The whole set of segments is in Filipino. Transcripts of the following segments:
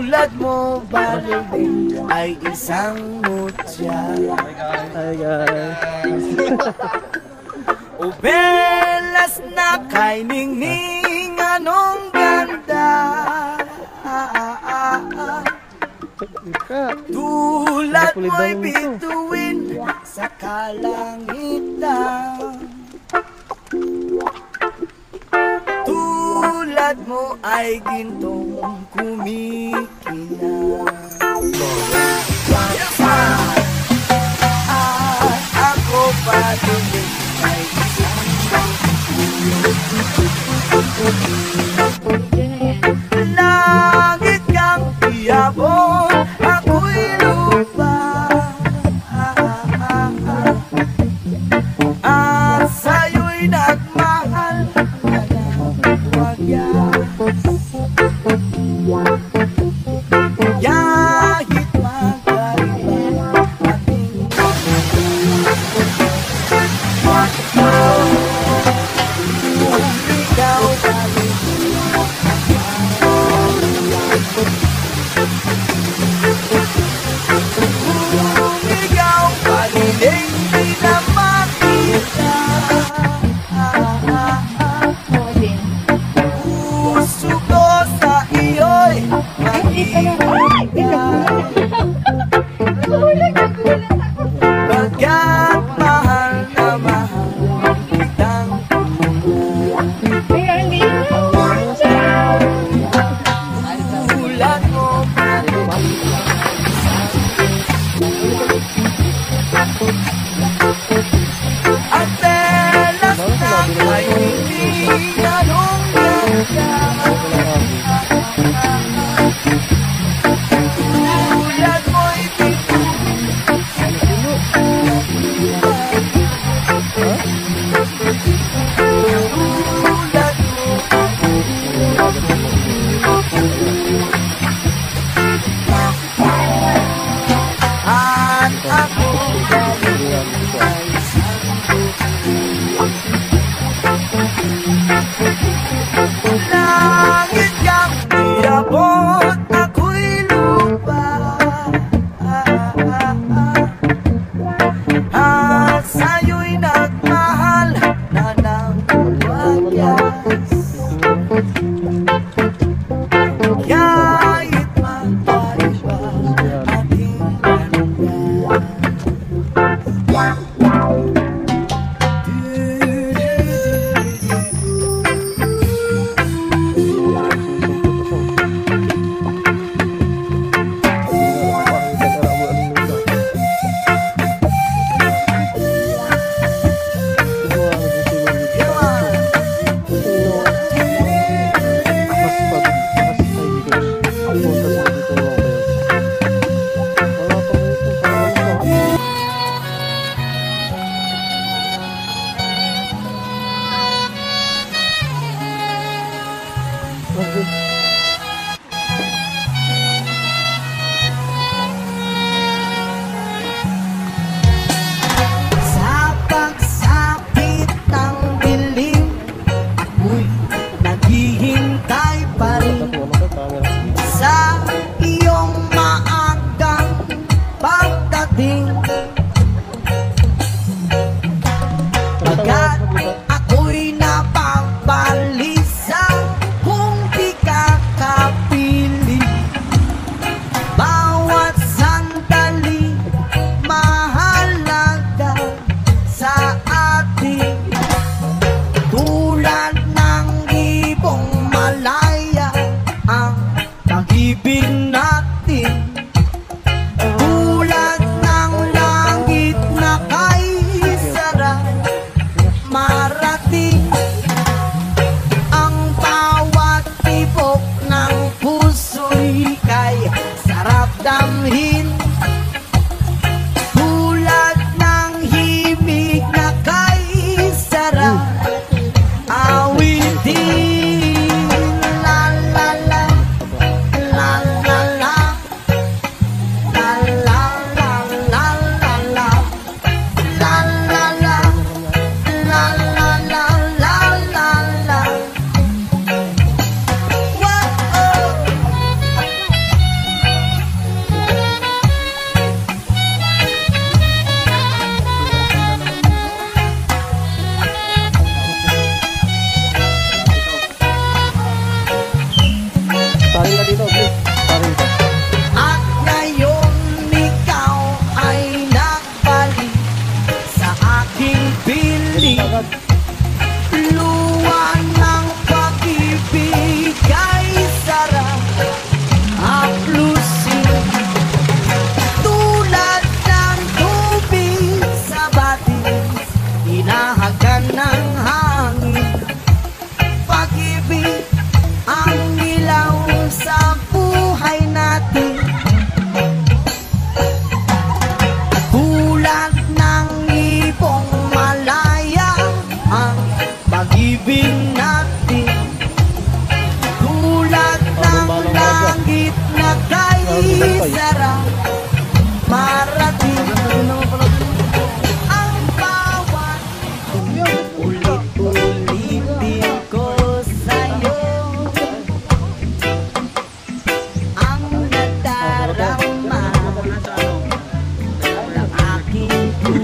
Tulad mo Barilin ay isang mutya. Hi guys. O belas na kay ningning anong ganda. Tulad mo'y bituin sa kalangitan. Tulad mo ay gintong kumikinang. At ako patuloy ay isang langit kang iyabon, ako'y lupa. At sa'yo'y nagmahal na wagyas. Yahit magkaiba ating ikaw balik. Ikaw baliling di na makita. Puso ko sa iyo'y bagkat mahal na mahal kitang tulad mo at telas na kay hindi anong ganda. Tulad mo'y tulad mo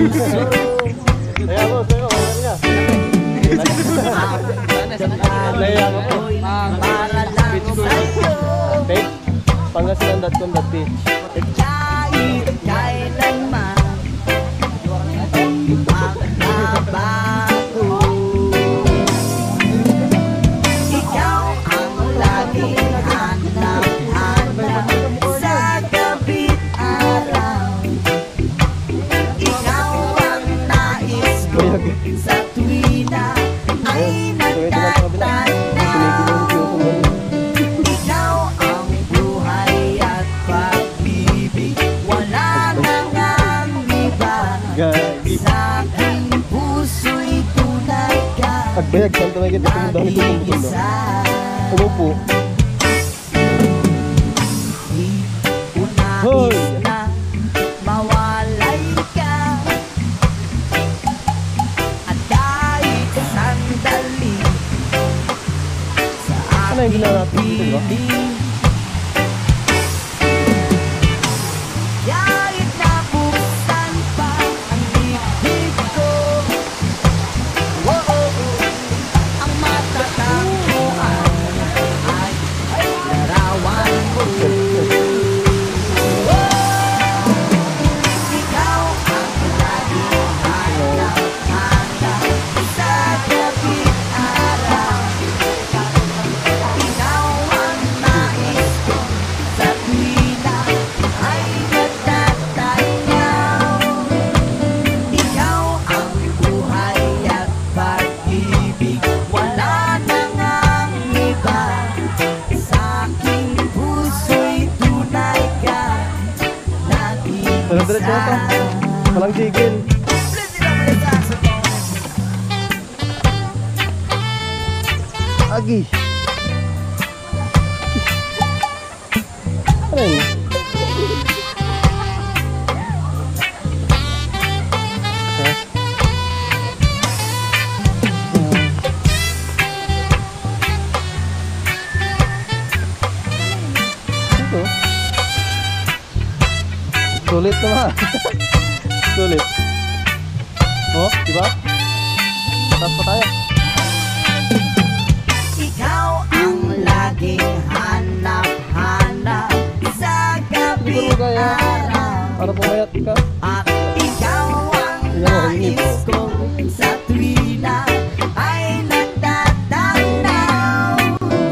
puso. Kaya mo, sa'yo, ano nga? Naya mo po. Para lang sa'yo. Page, pangasinan.com.ph. Kahit kailanman magbabago, ikaw ang laging hanap-hanap sa gabi't araw. Ikaw ang nais ko sa tuwi na ay nagtatanaw. Ikaw ang buhay at pag-ibig, wala nang ang iba. Sa aking puso'y tunay ka, Agbayag, saan ito nakikita kung dami ko kung buto? nag-iisa. Umupo. Di ko nais na mawalay ka, at kahit sandali sa Ano yung ginawa natin dito, ba? piling. Kahit nabuksan pa ang bibig ko, ang matatagpuan ay larawan mo. Ikaw ang laging hanap-hanap sa gabi't araw. Ikaw ang nais ko sa tuwina ay nagtatanaw. Ikaw ang buhay at pag-ibig, wala nang ang iba. Sa aking puso'y tunay ka, Diretso na to. nag-iisa. Walang tigil. Agi. Ano yun? Ito. Sulit naman. Sulit. Oh, diba? Tatas pa tayo. Ikaw ang laging hanap-hanap sa gabi Siguro kaya araw. para pumayat ka. At ikaw ang Tingnan mo, inip, nais ko sa tuwina ay nagtatanaw.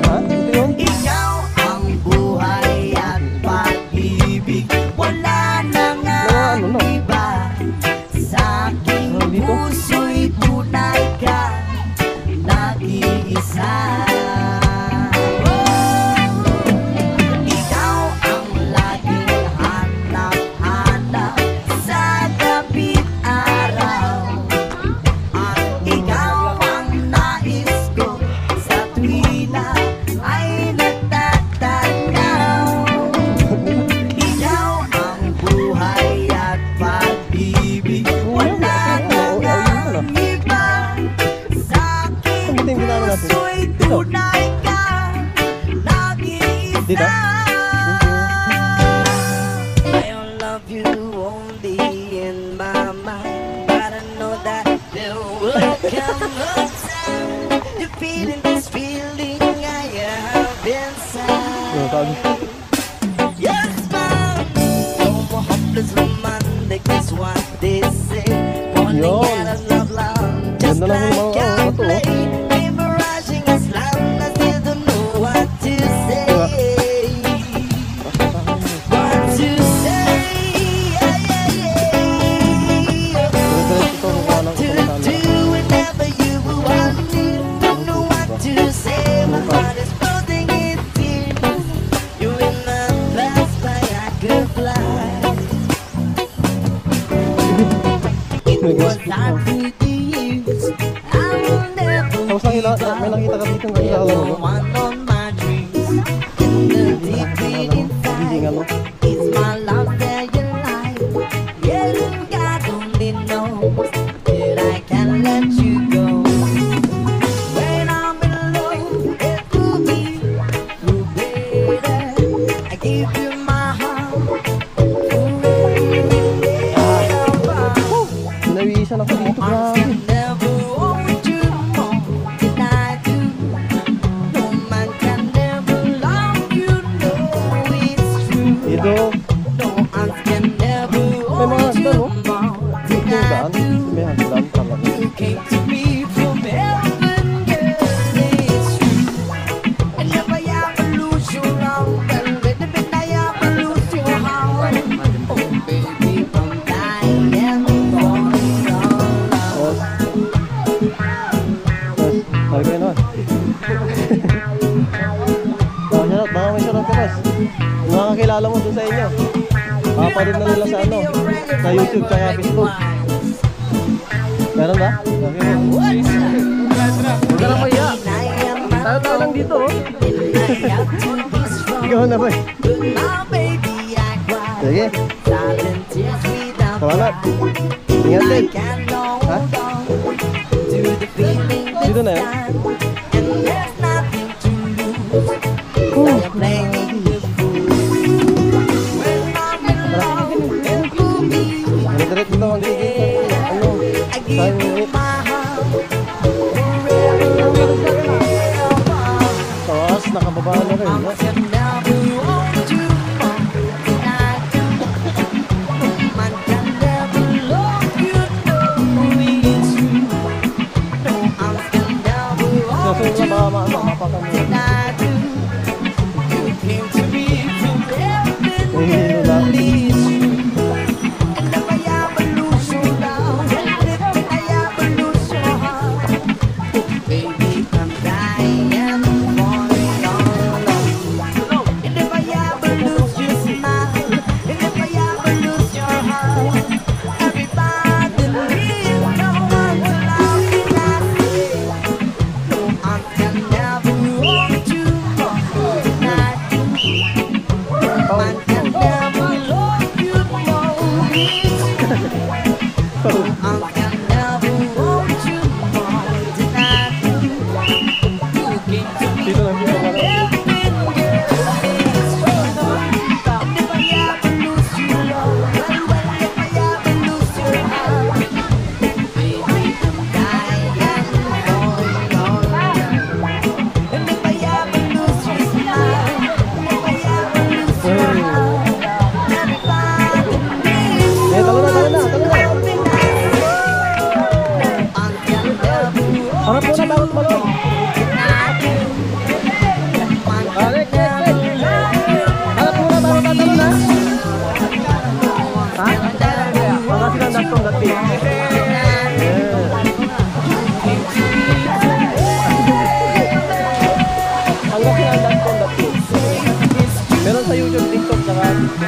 Ha? Ito yun? Ikaw ang buhay at pag-ibig, wala nang Ano, ang no? iba. Sa aking Dito? puso'y tunay ka, nag-iisa. Ikaw ang laging hanap-hanap sa gabi't araw. At ikaw ang nais ko sa tuwina ay nagtatanaw. Ikaw ang buhay at pag-ibig, wala nang ang iba. Sa aking Ang bitin ginagawa natin. puso'y tunay ka, nag-iisa. Dito? I don't love you only in my mind, but I know that there will come a time you're feeling this feeling I have inside. Ano, sabi? Yes, ma'am. No more hopeless romantic is what they say. Wanting Yun. out of love, just Ganda lang yung like mga- a ano to, oh. play. Memorizing as long as they don't know what to say. What to say? Yeah, yeah, yeah. Diretso ito, mukha lang To ito ng do camera. whenever you want me. Don't know what to say. My heart is floating in tears. You're in the best way I could fly. It was not with the years. I will never Tapos lang may nakita ka dito ng ilalim mo. one on my dreams. In the deep within Nagiging ano? is my love that you like. Yeah, God only knows that I can't let you go. When I'm alone, it will be you, baby. I give you my heart. Napawisan ako dito, grabe. Never want you more than I do. No man can never love you, no, it's true. Dito, No man can never may mga want you hagdan, oh. more Dito than I daan. do. May hagdan, tama. You came to me from heaven, girl, it's true. And if I ever lose you now, well, when I ever lose your heart, oh baby, I'm dying for your love. Sabi ko yun naman. Shoutout, baka may shoutout ka, boss. Yung mga kakilala mo dun sa inyo. Papanood na nila sa ano, sa YouTube, kaya Facebook. Meron ba? Okay. Huwag ka na kaya. Tayo lang dito, oh. Ikaw na ba? Sige. Salamat. Ingat din. Ha? Dito na yun. Direct dito magiging ano, sayang minute. Tawas, nakababa na rin. No? Sasunod na baka mapakamuha. Nahihilo na ako. Dito lang dito lang. Talo na. Harap muna bago tumalon. Next. Harap muna bago tatalon, ha? Ha? Baka silang datong dati. Hanggang silang datong dati. Meron sa YouTube, TikTok, saka next.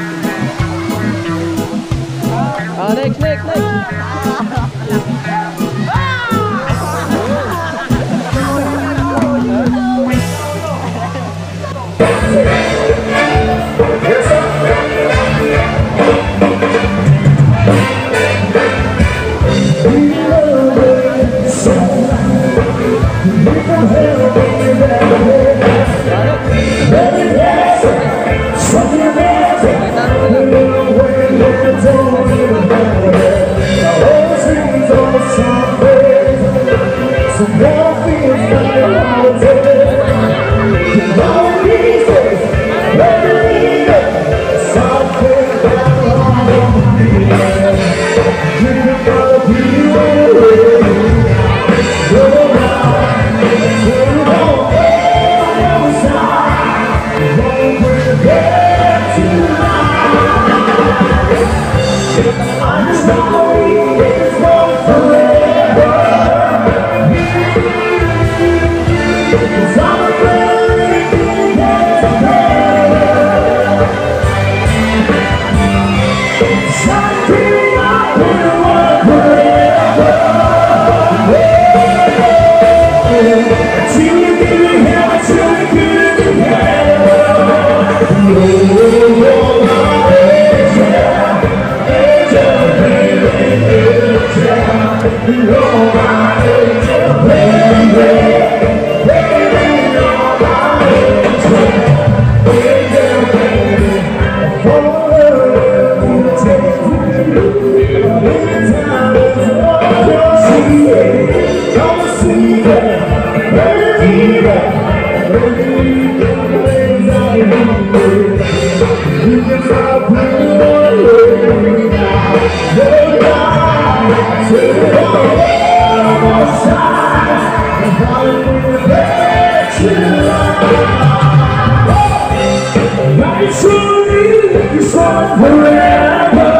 Forever